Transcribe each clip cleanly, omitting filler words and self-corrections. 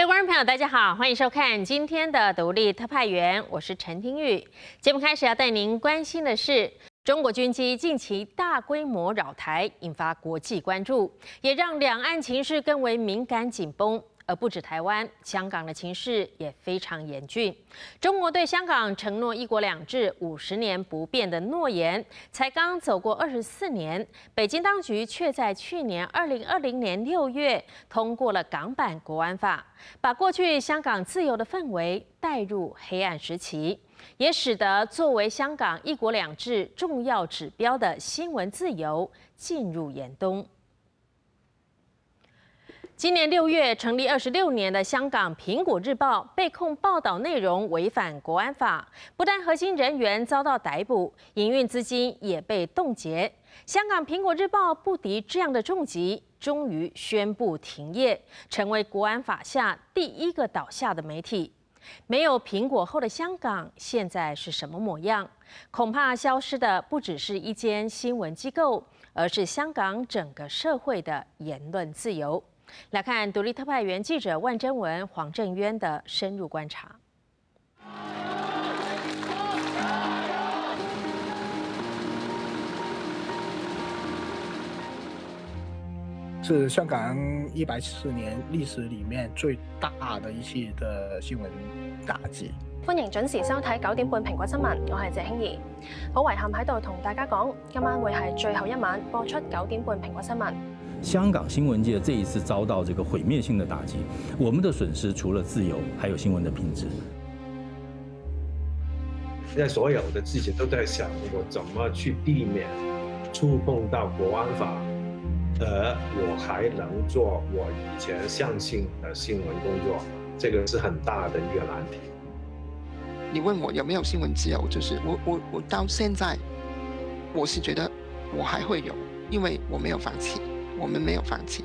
各位观众朋友，大家好，欢迎收看今天的独立特派员，我是陈听玉。节目开始要带您关心的是，中国军机近期大规模扰台，引发国际关注，也让两岸情势更为敏感紧绷。而不止台湾，香港的情势也非常严峻。中国对香港承诺“一国两制”50年不变的诺言，才刚走过24年，北京当局却在去年2020年6月通过了港版国安法，把过去香港自由的氛围带入黑暗时期，也使得作为香港“一国两制”重要指标的新闻自由进入严冬。今年6月成立26年的香港《苹果日报》被控报道内容违反国安法，不但核心人员遭到逮捕，营运资金也被冻结。香港《苹果日报》不敌这样的重击，终于宣布停业，成为国安法下第一个倒下的媒体。没有苹果后的香港现在是什么模样？恐怕消失的不只是一间新闻机构，而是香港整个社会的言论自由。来看独立特派员记者万贞文、黄正渊的深入观察。是香港140年历史里面最大的一次的新闻打擊。歡迎準時收睇9點半蘋果新聞，我係謝興怡。好遺憾喺度同大家講，今晚會係最後一晚播出9點半蘋果新聞。香港新闻界这一次遭到这个毁灭性的打击，我们的损失除了自由，还有新闻的品质。现在所有的记者都在想，我怎么去避免触碰到国安法，而我还能做我以前相信的新闻工作，这个是很大的一个难题。你问我有没有新闻自由，就是我到现在，我是觉得我还会有，因为我没有放弃。我们没有放弃。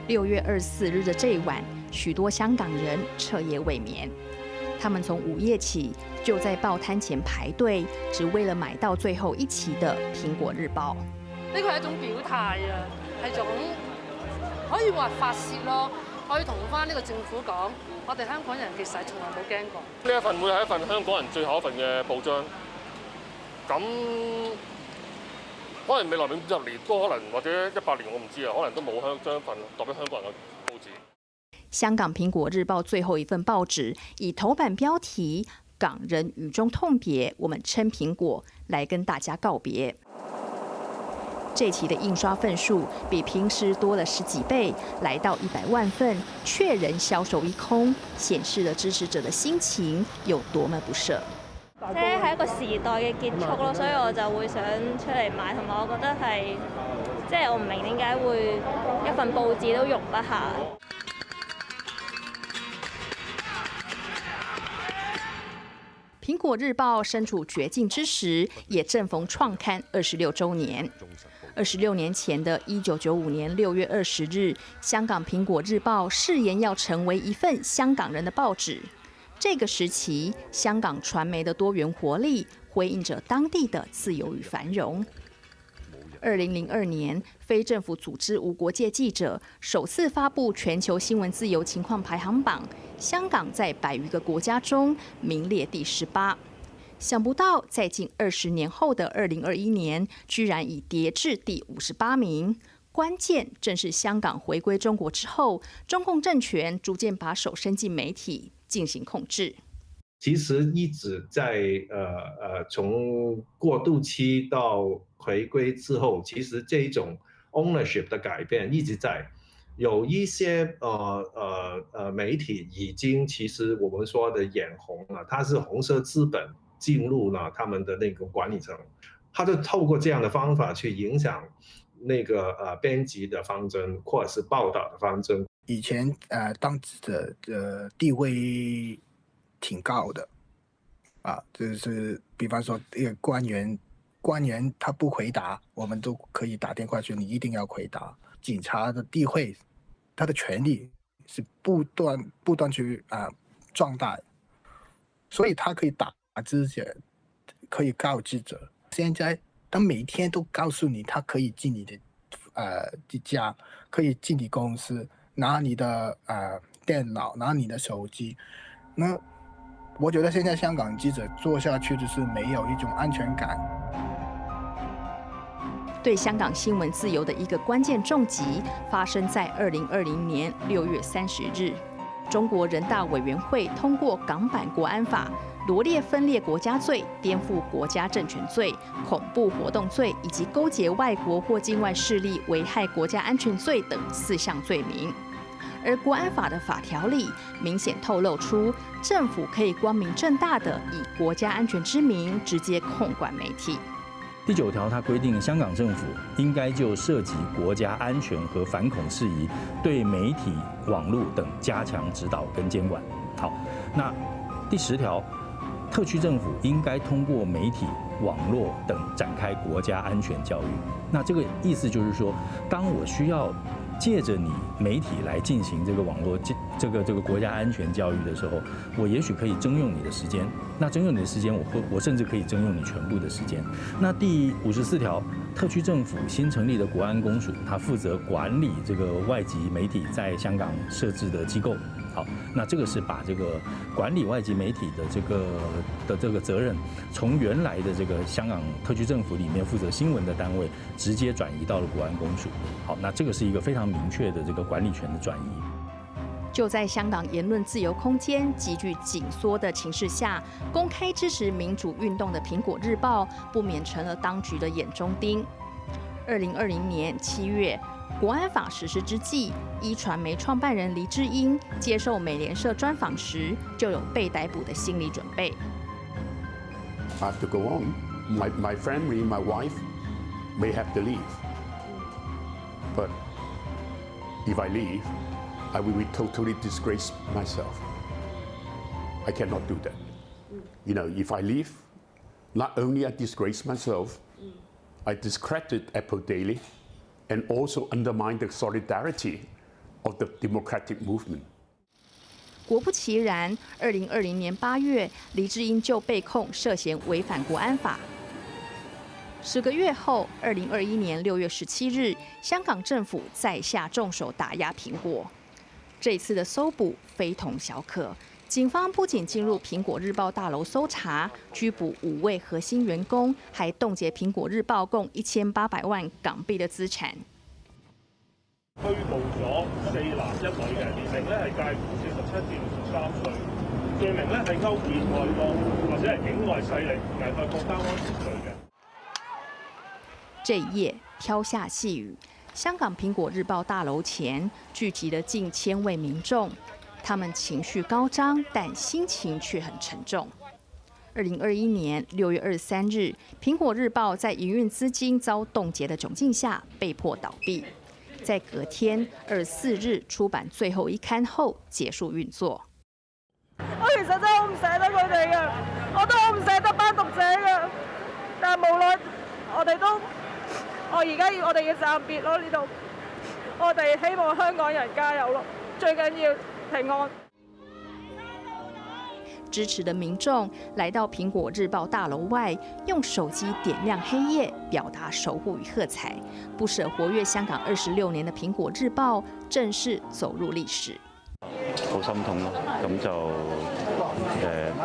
6月24日的这一晚，许多香港人彻夜未眠。他们從午夜起就在報攤前排隊，只為了買到最後一期的《蘋果日報》。呢個係一種表態啊，係種可以話發泄咯，可以同翻呢個政府講。我哋香港人其實從來冇驚過。呢一份會係一份香港人最後一份嘅報章，咁可能未來50年都可能或者100年我唔知啊，可能都冇將一份代表香港人嘅報紙。香港《蘋果日報》最後一份報紙以頭版標題“港人與中痛別，我們撐蘋果”來跟大家告別。这期的印刷份數比平時多了10幾倍，來到100萬份，卻仍銷售一空，顯示了支持者的心情有多麼不捨。即係一個時代嘅結束咯，所以我就會想出嚟買，同埋我覺得係，即係我唔明點解會一份報紙都容不下。蘋果日報身處絕境之時，也正逢創刊26週年。26年前的1995年6月20日，香港《蘋果日報》誓言要成為一份香港人的報紙。這個時期，香港傳媒的多元活力回應着當地的自由與繁榮。2002年，非政府組織無國界記者首次發布全球新聞自由情況排行榜，香港在100餘個國家中名列第18。想不到，在近20年後的2021年，居然已跌至第58名。關鍵正是香港回歸中國之後，中共政權逐漸把手伸進媒體進行控制。其實一直在從過渡期到回歸之後，其實這種 ownership 的改變一直在。有一些媒體已經其實我們說的眼紅了，它是紅色資本進入了他們的那個管理層，他就透過這樣的方法去影響那個編輯的方針或者是報道的方針。以前當記者的地位挺高的啊，就是比方說一個官員他不回答，我們都可以打電話說你一定要回答。警察的地位，他的權力是不斷去壯大，所以他可以打自己可以告记者。现在他每天都告诉你，他可以进你的家，可以进你公司，拿你的电脑，拿你的手机。那我觉得现在香港记者做下去就是没有一种安全感。对香港新闻自由的一个关键重击，发生在2020年6月30日，中国人大委员会通过港版国安法，罗列分裂国家罪、颠覆国家政权罪、恐怖活动罪以及勾结外国或境外势力危害国家安全罪等4项罪名。而国安法的法条里明显透露出，政府可以光明正大的以国家安全之名直接控管媒体。第9条，它规定香港政府应该就涉及国家安全和反恐事宜，对媒体、网络等加强指导跟监管。好，那第10条，特区政府应该通过媒体、网络等展开国家安全教育。那这个意思就是说，当我需要借着你媒体来进行这个网络这个国家安全教育的时候，我也许可以征用你的时间。那征用你的时间，我甚至可以征用你全部的时间。那第54条，特区政府新成立的国安公署，它负责管理这个外籍媒体在香港设置的机构。好，那这个是把这个管理外籍媒体的这个责任，从原来的这个香港特区政府里面负责新闻的单位，直接转移到了国安公署。好，那这个是一个非常明确的这个管理权的转移。就在香港言论自由空间急剧紧缩的情势下，公开支持民主运动的《苹果日报》不免成了当局的眼中钉。2020年7月。国安法实施之际，一传媒创办人黎智英接受美联社专访时，就有被逮捕的心理准备。I have to go on. My family, my wife, may have to leave. But if I leave, I will be totally disgrace myself. I cannot do that. You know, if I leave, not only I disgrace myself, I discredit Apple Daily. And also undermine the solidarity of the democratic movement. 果不其然，2020年8月，黎智英就被控涉嫌违反国安法。10个月后，2021年6月17日，香港政府再下重手打压苹果。这次的搜捕非同小可，警方不仅进入苹果日报大楼搜查，拘捕5位核心员工，还冻結蘋果日報共1800萬港幣嘅資產。拘捕咗4男1女嘅，年齡咧係介乎47至63歲，罪名咧係勾結外國或者係境外勢力危害國家安全罪嘅。這一夜飄下細雨，香港蘋果日報大樓前聚集了近1000位民眾。他们情绪高涨，但心情却很沉重。2021年6月23日，苹果日报在营运资金遭冻结的窘境下，被迫倒闭。在隔天24日出版最後一刊後，結束運作。我其實真係好唔捨得佢哋嘅，我都好唔捨得班讀者嘅，但係無奈我哋都，我哋要暫別咯呢度，我哋希望香港人加油咯，最緊要。平安。支持的民眾來到蘋果日報大樓外，用手機點亮黑夜，表達守護與喝彩，不捨活躍香港26年的蘋果日報正式走入歷史。好心痛咯，咁就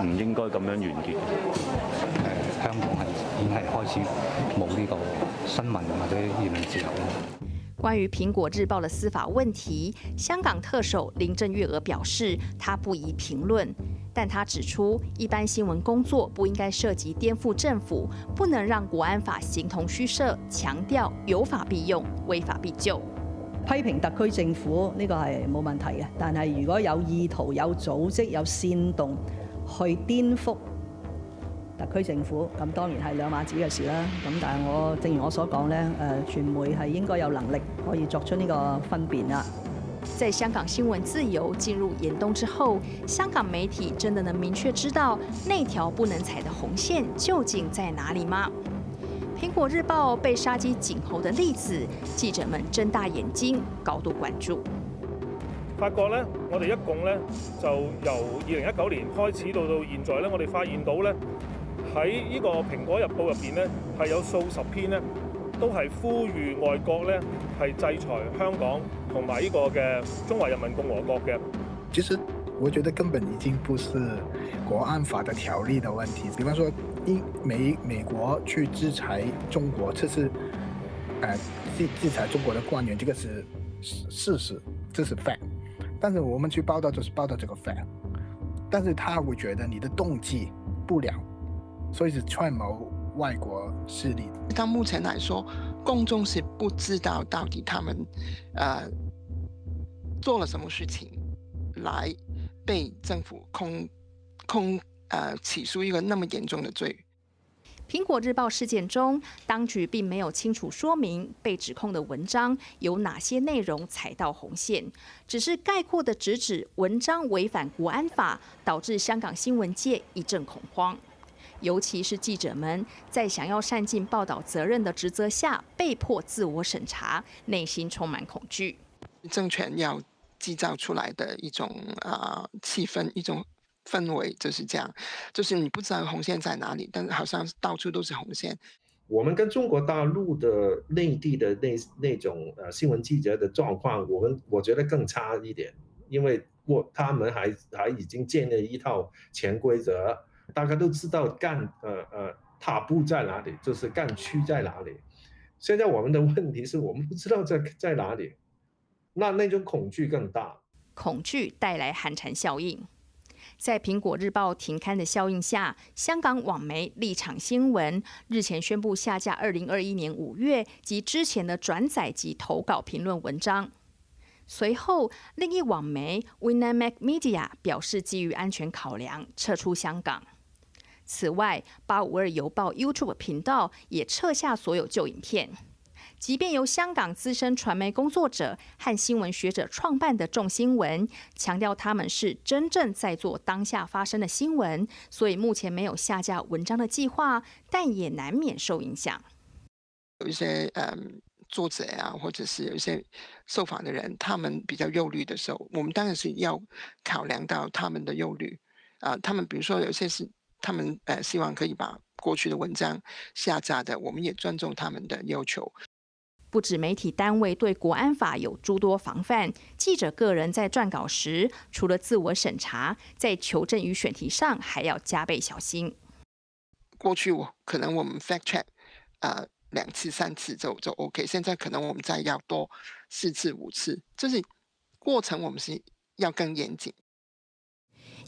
唔應該咁樣完結。香港已經係開始冇呢個新聞或者言論自由咯。關於蘋果日報的司法問題，香港特首林鄭月娥表示，他不宜評論，但他指出，一般新聞工作不應該涉及顛覆政府，不能讓國安法形同虛設，強調有法必用，違法必究。批評特區政府呢個係冇問題嘅，但係如果有意圖、有組織、有煽動去顛覆特區政府，咁當然係兩碼子嘅事啦。咁但係正如我所講咧，傳媒係應該有能力可以作出呢個分辨啦。在香港新聞自由進入嚴冬之後，香港媒體真的能明確知道那條不能踩的紅線究竟在哪裡嗎？蘋果日報被殺雞儆猴的例子，記者們睜大眼睛，高度關注。發覺咧，我哋一共咧就由2019年開始到現在咧，我哋發現到咧喺呢個《蘋果日報》入邊咧，係有數十篇咧，都係呼籲外國咧係制裁香港同埋呢個嘅中華人民共和國嘅。其實我覺得根本已經不是國安法的條例的問題。比方說，美國去制裁中國，這是制裁中國的官員，這個是事實，這是 fact。但是我們去報道就是報道這個 fact， 但是他會覺得你的動機不良，所以是串謀外國勢力。到目前來說，公眾是不知道到底他們做了什麼事情，來被政府起訴一個那麼嚴重的罪。蘋果日報事件中，當局並沒有清楚說明被指控的文章有哪些內容踩到紅線，只是概括地直指文章違反國安法，導致香港新聞界一陣恐慌。尤其是記者們在想要善盡報道責任的職責下，被迫自我審查，內心充滿恐懼。政權要製造出來的一種氣氛，一種氛圍就是這樣，就是你不知道紅線在哪裡，但是好像到處都是紅線。我們跟中國大陸的內地的那種新聞記者的狀況，我覺得更差一點，因為他們還已經建立一套潛規則，大家都知道塔布在哪裡，就是幹區在哪裡。現在我們的問題是我們不知道在哪裡，那種恐懼更大，恐懼帶來寒蟬效應。在蘋果日報停刊的效應下，香港網媒立場新聞日前宣布下架2021年5月及之前的轉載及投稿評論文章。隨後，另一網媒 Winamac Media 表示基於安全考量撤出香港。此外，852郵報 YouTube 頻道也撤下所有舊影片。即便由香港資深傳媒工作者和新聞學者創辦的眾新聞，強調他們是真正在做當下發生的新聞，所以目前沒有下架文章的計劃，但也難免受影響。有一些作者啊，或者是有一些受訪的人，他們比較憂慮的時候，我們當然是要考量到他們的憂慮。他們比如說有些是他們希望可以把過去的文章下架的，我們也尊重他們的要求。不止媒體單位對國安法有諸多防範，記者個人在撰稿時，除了自我審查，在求證與選題上還要加倍小心。過去可能我們 fact check 2次3次就 OK， 現在可能我們再要多4次5次，就是過程我們是要更嚴謹。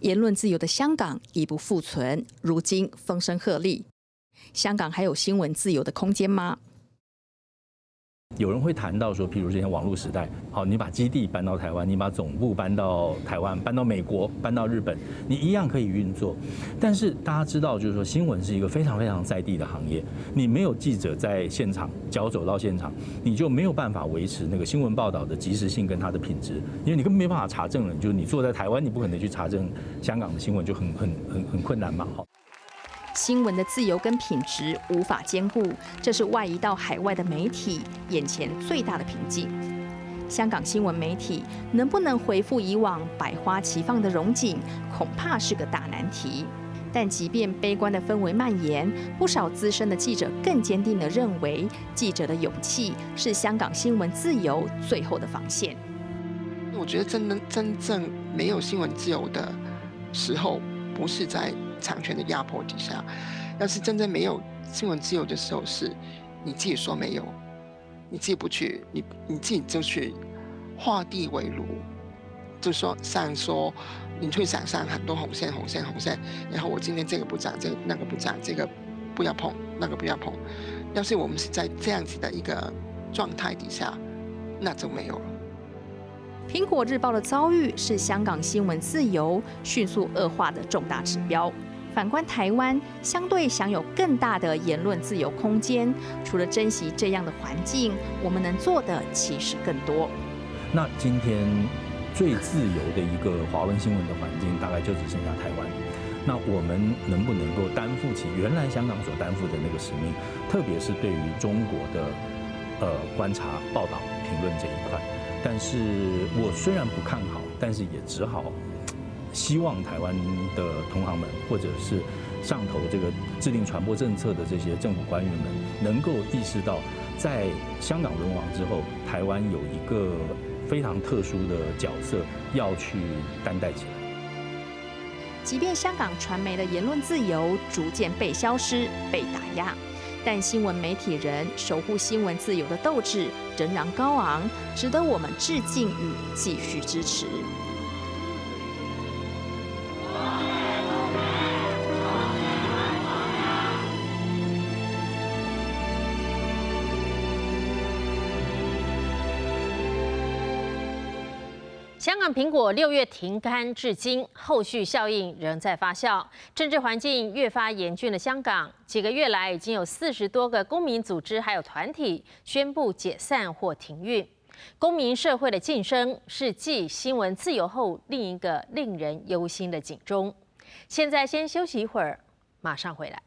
言論自由的香港已不復存，如今風聲鶴唳，香港還有新聞自由的空間嗎？有人會談到說，譬如現在網絡時代，好，你把基地搬到台灣，你把總部搬到台灣，搬到美國，搬到日本，你一樣可以運作。但是大家知道，就是說新聞是一個非常非常在地的行業，你沒有記者在現場腳走到現場，你就沒有辦法維持那個新聞報道的及時性跟它的品質，因為你根本沒辦法查證了。就是你坐在台灣，你不可能去查證香港的新聞，就很困難嘛。新聞的自由跟品質無法兼顧，這是外移到海外的媒體眼前最大的瓶頸。香港新聞媒體能不能恢復以往百花齊放的榮景，恐怕是個大難題。但即便悲觀的氛圍蔓延，不少資深的記者更堅定地認為，記者的勇氣是香港新聞自由最後的防線。我覺得真正沒有新聞自由的時候，不是在強權的壓迫底下，要是真正沒有新聞自由的時候，是你自己說沒有，你自己不去，你自己就去畫地為牢，就說你會想象很多紅線，然後我今天這個不講，這個那個不講，這個不要碰，那個不要碰。要是我們是在這樣子的一個狀態底下，那就沒有了。蘋果日報的遭遇是香港新聞自由迅速惡化的重大指標。反觀台灣，相對享有更大的言論自由空間，除了珍惜這樣的環境，我們能做的其實更多。那今天最自由的一個華文新聞的環境，大概就只剩下台灣。那我們能不能夠擔負起原來香港所擔負的那個使命，特別是對於中國的觀察、報道、評論這一塊？但是我雖然不看好，但是也只好希望台灣的同行們，或者是上头这个制定传播政策的这些政府官员们，能够意识到，在香港沦亡之后，台湾有一个非常特殊的角色要去担待起来。即便香港传媒的言论自由逐渐被消失、被打压，但新闻媒体人守护新闻自由的斗志仍然高昂，值得我们致敬与继续支持。香港苹果6月停刊至今，后续效应仍在发酵。政治环境越发严峻的香港，几个月来已经有40多个公民组织还有团体宣布解散或停运。公民社会的晋升是继新闻自由后另一个令人忧心的警钟。现在先休息一会儿，马上回来。